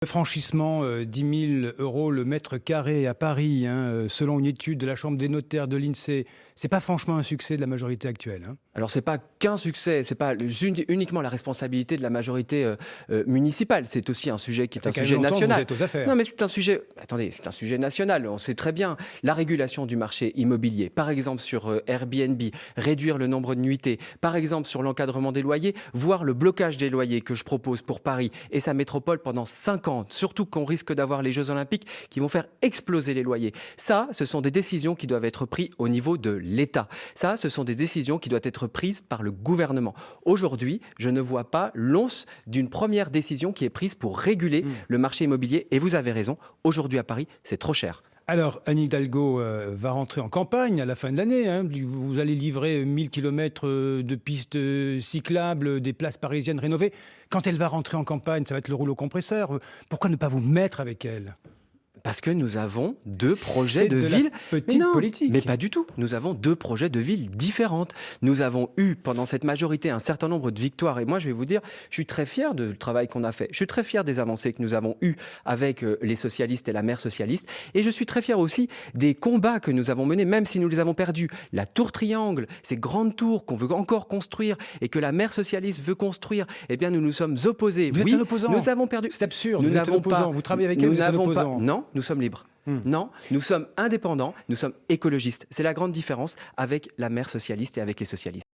Le franchissement, 10 000 € le mètre carré à Paris, hein, selon une étude de la Chambre des notaires de l'INSEE. C'est pas franchement un succès de la majorité actuelle, hein. Alors c'est pas qu'un succès, c'est pas uniquement la responsabilité de la majorité municipale, c'est aussi un sujet qui est un Ça fait sujet quand même longtemps que vous national. êtes aux affaires. Non mais c'est un sujet, attendez, c'est un sujet national, on sait très bien. La régulation du marché immobilier, par exemple sur Airbnb, réduire le nombre de nuitées, par exemple sur l'encadrement des loyers, voire le blocage des loyers que je propose pour Paris et sa métropole pendant 5 ans, surtout qu'on risque d'avoir les Jeux Olympiques qui vont faire exploser les loyers. Ça, ce sont des décisions qui doivent être prises au niveau de l'État. Ça, ce sont des décisions qui doivent être prises par le gouvernement. Aujourd'hui, je ne vois pas l'once d'une première décision qui est prise pour réguler le marché immobilier. Et vous avez raison, aujourd'hui à Paris, c'est trop cher. Alors, Anne Hidalgo va rentrer en campagne à la fin de l'année, hein. Vous allez livrer 1 000 kilomètres de pistes cyclables, des places parisiennes rénovées. Quand elle va rentrer en campagne, ça va être le rouleau compresseur. Pourquoi ne pas vous mettre avec elle? Parce que nous avons deux projets C'est de de la ville. petite Non, politique. mais pas du tout. Nous avons deux projets de villes différentes. Nous avons eu pendant cette majorité un certain nombre de victoires. Et moi, je vais vous dire, je suis très fier du travail qu'on a fait. Je suis très fier des avancées que nous avons eues avec les socialistes et la maire socialiste. Et je suis très fier aussi des combats que nous avons menés, même si nous les avons perdus. La tour Triangle, ces grandes tours qu'on veut encore construire et que la maire socialiste veut construire, eh bien, nous nous sommes opposés. Vous Oui, êtes un opposant. nous avons perdu. C'est absurde. Nous Vous êtes un n'avons opposant. pas. Vous travaillez avec elle, Nous vous êtes un n'avons pas. opposant. Non, nous sommes libres. Non, nous sommes indépendants, nous sommes écologistes. C'est la grande différence avec la maire socialiste et avec les socialistes.